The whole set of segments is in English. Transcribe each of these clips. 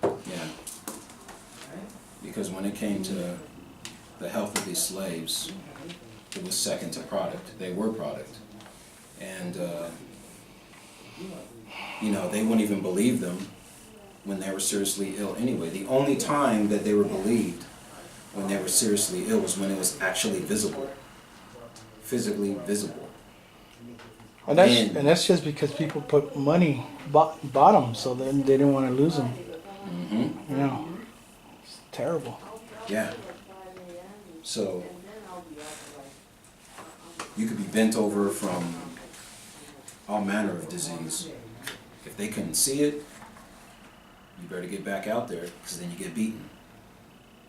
Yeah. Because when it came to the health of these slaves, it was second to product. They were product. And, you know, they wouldn't even believe them when they were seriously ill anyway. The only time that they were believed when they were seriously ill was when it was actually visible, physically visible. And that's just because people put money, bought them, so then they didn't want to lose them. Mm-hmm. You know, it's terrible. Yeah. So you could be bent over from all manner of disease. If they couldn't see it, you better get back out there, because then you get beaten,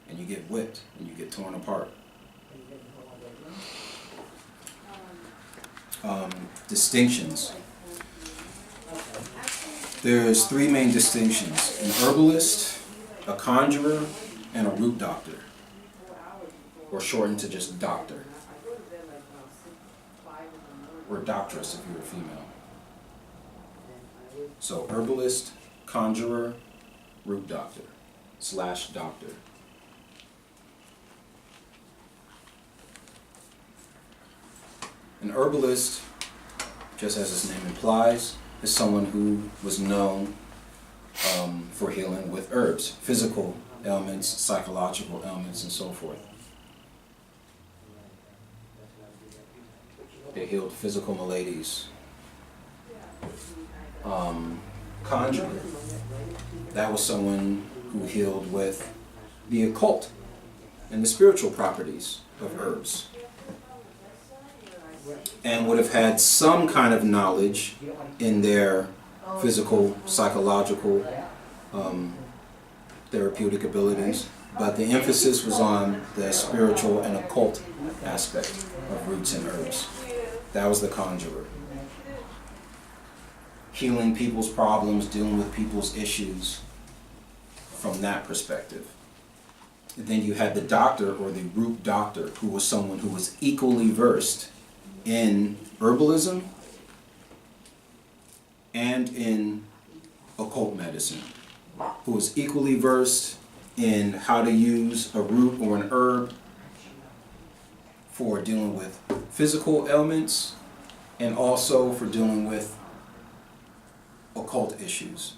and you get whipped, and you get torn apart. Distinctions. There's three main distinctions: an herbalist, a conjurer, and a root doctor, or shortened to just doctor, or doctress if you're a female. So herbalist, conjurer, root doctor / doctor. An herbalist, just as its name implies, is someone who was known for healing with herbs, physical ailments, psychological ailments, and so forth. They healed physical maladies. Conjurer, that was someone who healed with the occult and the spiritual properties of herbs, and would have had some kind of knowledge in their physical, psychological, therapeutic abilities, but the emphasis was on the spiritual and occult aspect of roots and herbs. That was the conjurer. Healing people's problems, dealing with people's issues from that perspective. And then you had the doctor, or the root doctor, who was someone who was equally versed in herbalism and in occult medicine, who was equally versed in how to use a root or an herb for dealing with physical ailments and also for dealing with occult issues.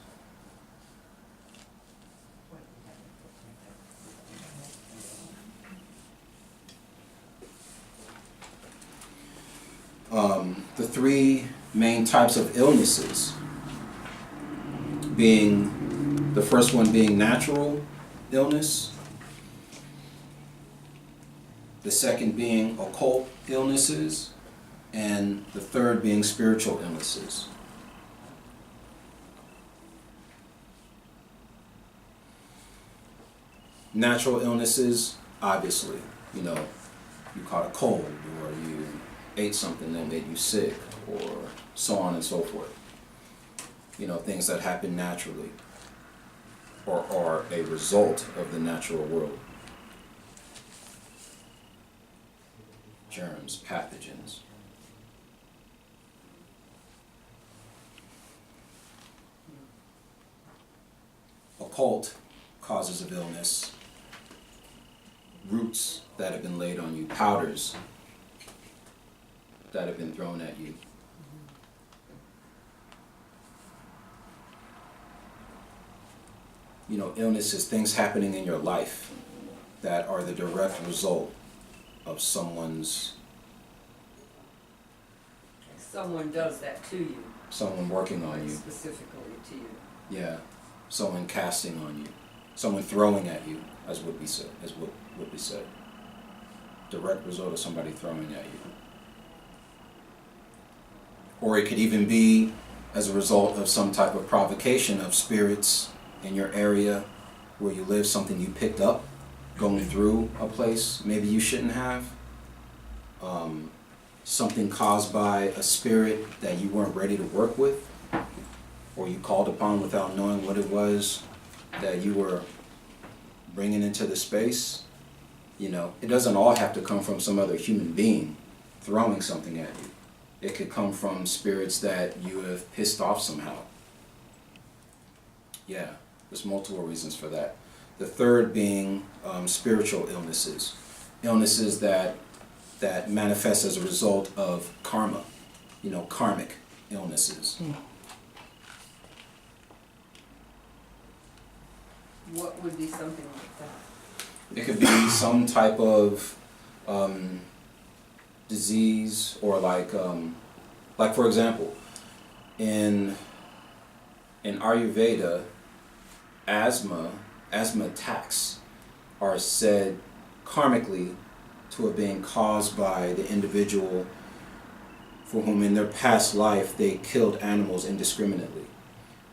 The three main types of illnesses being, the first one being natural illness, the second being occult illnesses, and the third being spiritual illnesses. Natural illnesses, obviously, you know, you caught a cold, or you ate something that made you sick, or so on and so forth. You know, things that happen naturally, or are a result of the natural world. Germs, pathogens. Occult causes of illness, roots that have been laid on you, powders that have been thrown at you. You know, illnesses, things happening in your life that are the direct result of someone's... Someone does that to you. Someone working on you. Specifically to you. Yeah. Someone casting on you. Someone throwing at you, as would be said. Direct result of somebody throwing at you. Or it could even be as a result of some type of provocation of spirits in your area where you live, something you picked up going through a place maybe you shouldn't have. Something caused by a spirit that you weren't ready to work with, or you called upon without knowing what it was that you were bringing into the space. You know, it doesn't all have to come from some other human being throwing something at you. It could come from spirits that you have pissed off somehow, Yeah, there's multiple reasons for that. The third being spiritual illnesses. Illnesses that manifest as a result of karma, karmic illnesses. What would be something like that? It could be some type of disease, or like for example, in Ayurveda, asthma attacks are said karmically to have been caused by the individual for whom in their past life they killed animals indiscriminately.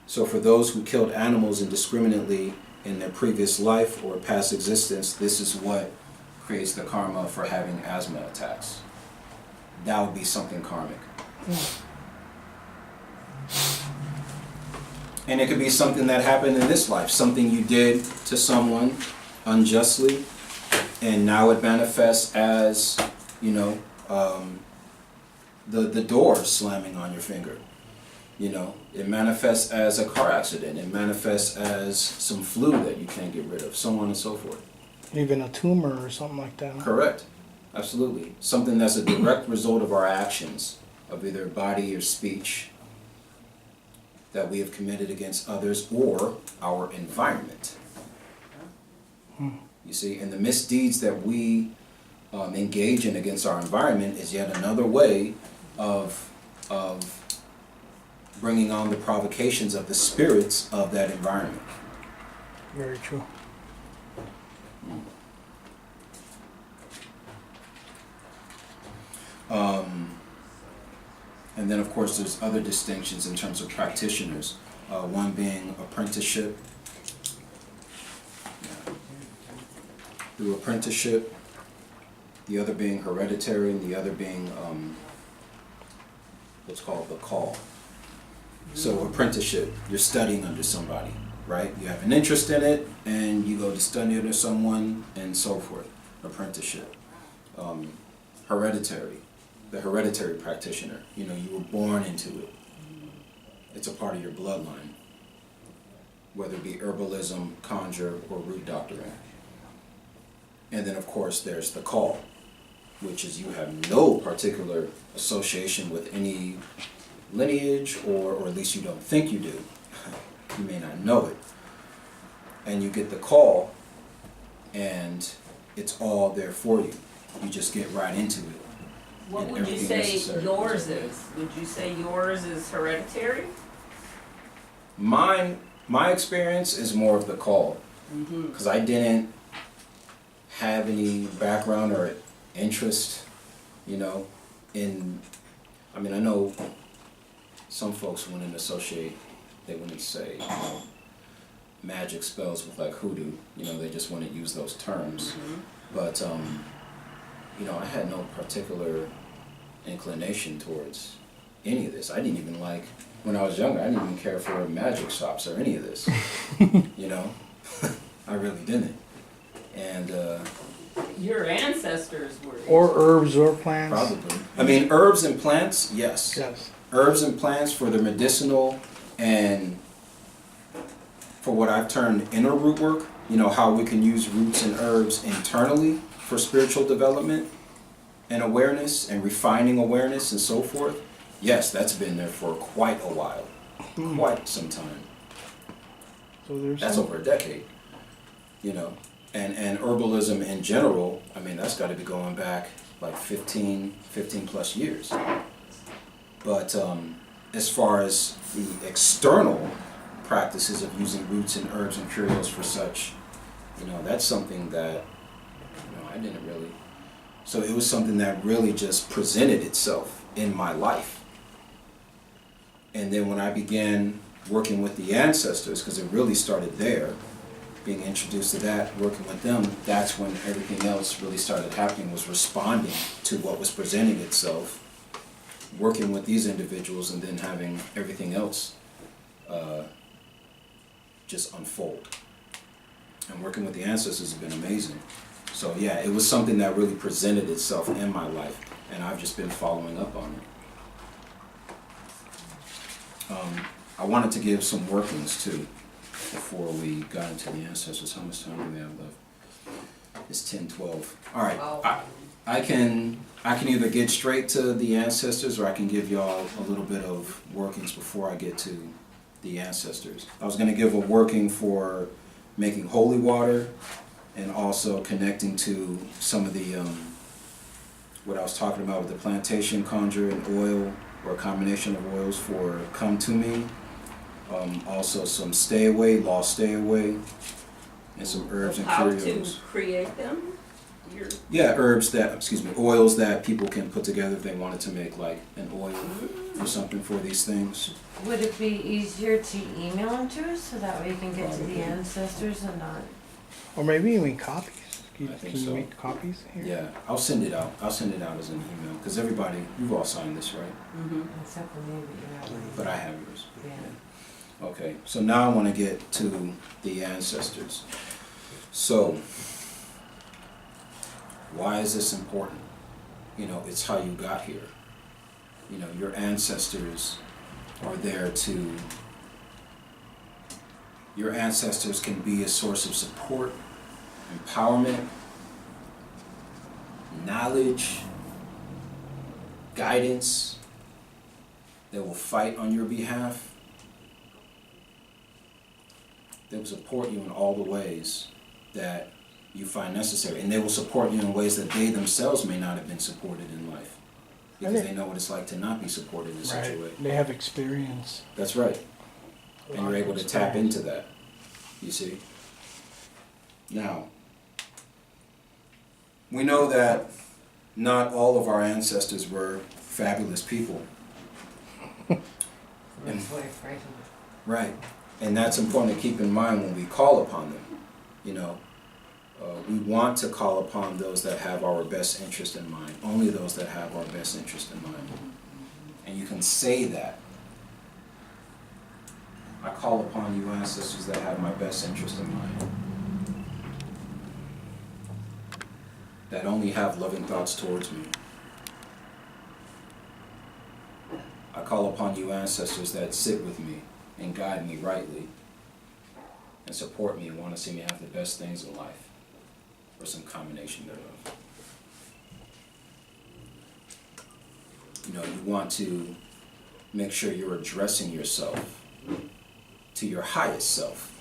So for those who killed animals indiscriminately in their previous life or past existence, this is what creates the karma for having asthma attacks. That would be something karmic. And it could be something that happened in this life, something you did to someone unjustly, and now it manifests as, the door slamming on your finger. It manifests as a car accident. It manifests as some flu that you can't get rid of, so on and so forth. Even a tumor or something like that. Correct. Absolutely. Something that's a direct result of our actions, of either body or speech, that we have committed against others or our environment. You see, and the misdeeds that we engage in against our environment is yet another way of bringing on the provocations of the spirits of that environment. Very true. And then, of course, there's other distinctions in terms of practitioners. One being apprenticeship. Through apprenticeship. The other being hereditary, and the other being what's called the call. So apprenticeship, you're studying under somebody, right? You have an interest in it, and you go to study under someone, and so forth. Apprenticeship. Hereditary. The hereditary practitioner. You were born into it. It's a part of your bloodline. Whether it be herbalism, conjure, or root doctoring. And then, of course, there's the call, which is you have no particular association with any lineage, or at least you don't think you do. You may not know it. And you get the call, and it's all there for you. You just get right into it. What would you say yours is? Would you say yours is hereditary? My experience is more of the call, because I didn't have any background or interest, I know some folks wouldn't associate, they wouldn't say, magic spells with like hoodoo, they just wouldn't use those terms. But, I had no particular inclination towards any of this. I didn't even when I was younger, I didn't even care for magic shops or any of this, I really didn't. And, your ancestors were. Or herbs or plants. Probably. Herbs and plants, yes. Yes. Herbs and plants for the medicinal and for what I've termed inner root work, how we can use roots and herbs internally for spiritual development and awareness and refining awareness and so forth. Yes, that's been there for quite a while, quite some time. So that's over a decade, And herbalism in general, that's got to be going back like 15 plus years. But as far as the external practices of using roots and herbs and curios for such, that's something that, I didn't really. So it was something that really just presented itself in my life. And then when I began working with the ancestors, because it really started there, being introduced to that, working with them, that's when everything else really started happening, was responding to what was presenting itself, working with these individuals, and then having everything else just unfold. And working with the ancestors has been amazing. So yeah, it was something that really presented itself in my life, and I've just been following up on it. I wanted to give some workings too. before we got into the ancestors. How much time do we have left? It's 10:12. All right. I can either get straight to the ancestors, or I can give y'all a little bit of workings before I get to the ancestors. I was going to give a working for making holy water, and also connecting to some of the what I was talking about with the plantation conjure and oil, or a combination of oils for come to me. Also some stay away, lost stay away, and some herbs and curios. How to create them? Yeah, herbs that, oils that people can put together if they wanted to make like an oil or something for these things. Would it be easier to email them to us so that way you can get to the ancestors and not? Or maybe even copies. I think Can you so. make copies here? Yeah, I'll send it out. I'll send it out as an email, because everybody, you've all signed this, right? Except for me, but you have one. But I have yours. Yeah. Okay, so now I want to get to the ancestors. So, why is this important? You know, it's how you got here. You know, your ancestors are there to... Your ancestors can be a source of support, empowerment, knowledge, guidance. They will fight on your behalf. They will support you in all the ways that you find necessary. And they will support you in ways that they themselves may not have been supported in life, because they know what it's like to not be supported in such a way. They have experience. That's right. And you're able to tap into that, you see. Now, we know that not all of our ancestors were fabulous people. That's why I'm frightened. Right. And that's important to keep in mind when we call upon them. You know, we want to call upon those that have our best interest in mind. Only those that have our best interest in mind. And you can say that. I call upon you, ancestors, that have my best interest in mind. That only have loving thoughts towards me. I call upon you, ancestors, that sit with me and guide me rightly, and support me and want to see me have the best things in life, or some combination thereof. You know, you want to make sure you're addressing yourself to your highest self,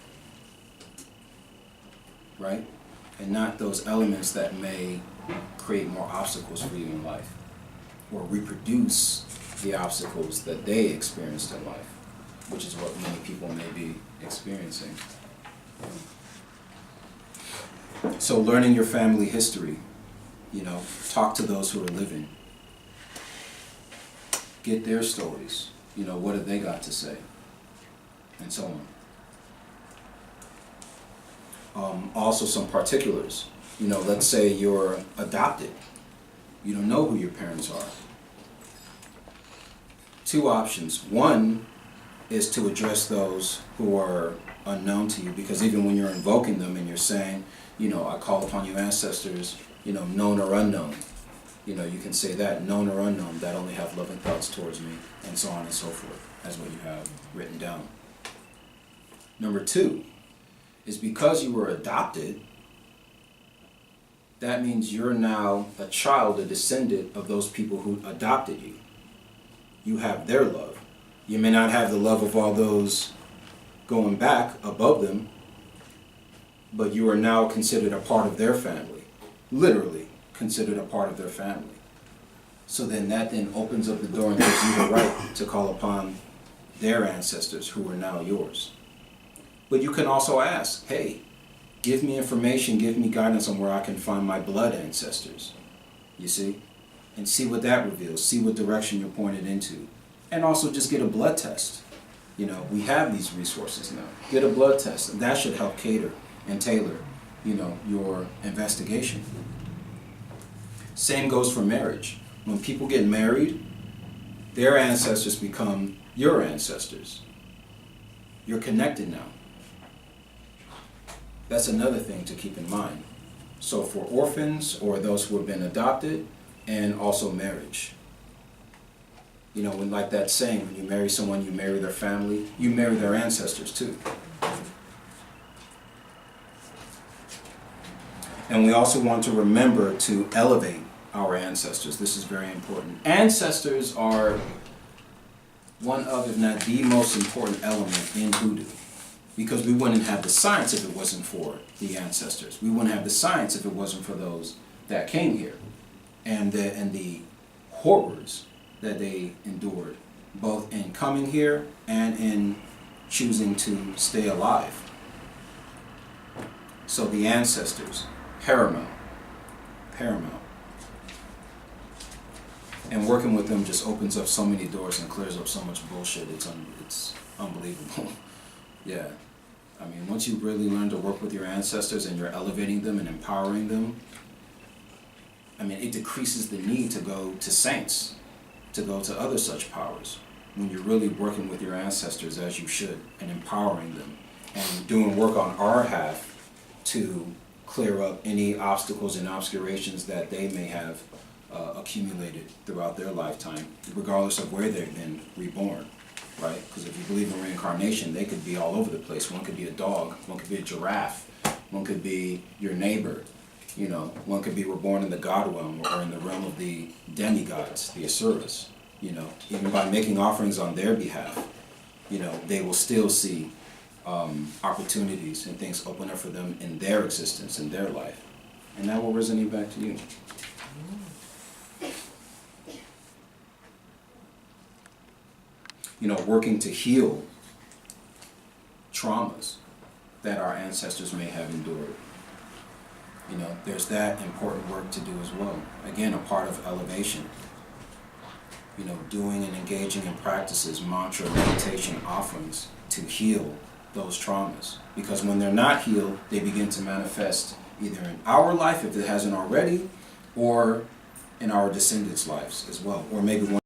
right? And not those elements that may create more obstacles for you in life, or reproduce the obstacles that they experienced in life, which is what many people may be experiencing. So learning your family history, you know, talk to those who are living. Get their stories, you know, what have they got to say, and so on. Also some particulars, you know, let's say you're adopted. You don't know who your parents are. Two options. One is to address those who are unknown to you, because even when you're invoking them and you're saying, you know, I call upon you, ancestors, you know, known or unknown. You know, you can say that, known or unknown, that only have loving thoughts towards me, and so on and so forth, as what you have written down. Number two is, because you were adopted, that means you're now a child, a descendant of those people who adopted you. You have their love. You may not have the love of all those going back above them, but you are now considered a part of their family. Literally considered a part of their family. So then that then opens up the door and gives you the right to call upon their ancestors who are now yours. But you can also ask, hey, give me information, give me guidance on where I can find my blood ancestors. You see? And see what that reveals, see what direction you're pointed into. And also just get a blood test. You know, we have these resources now. Get a blood test, and that should help cater and tailor, you know, your investigation. Same goes for marriage. When people get married, their ancestors become your ancestors. You're connected now. That's another thing to keep in mind. So for orphans or those who have been adopted, and also marriage. You know, when, like that saying, when you marry someone, you marry their family, you marry their ancestors too. And we also want to remember to elevate our ancestors. This is very important. Ancestors are one of, if not the most important element in Hoodoo. Because we wouldn't have the science if it wasn't for the ancestors. We wouldn't have the science if it wasn't for those that came here. And the horrors that they endured, both in coming here and in choosing to stay alive. So the ancestors, paramount. And working with them just opens up so many doors and clears up so much bullshit. It's unbelievable. Yeah. I mean, once you really learn to work with your ancestors and you're elevating them and empowering them, I mean, it decreases the need to go to saints, to go to other such powers. When you're really working with your ancestors as you should and empowering them and doing work on our half to clear up any obstacles and obscurations that they may have accumulated throughout their lifetime, regardless of where they've been reborn. Right? Because if you believe in reincarnation, they could be all over the place. One could be a dog, one could be a giraffe, one could be your neighbor, you know, one could be reborn in the God realm or in the realm of the demigods, the Asuras, you know. Even by making offerings on their behalf, you know, they will still see opportunities and things open up for them in their existence, in their life. And that will resonate back to you. You know, working to heal traumas that our ancestors may have endured. You know, there's that important work to do as well. Again, a part of elevation. You know, doing and engaging in practices, mantra, meditation, offerings to heal those traumas. Because when they're not healed, they begin to manifest either in our life, if it hasn't already, or in our descendants' lives as well. Or maybe one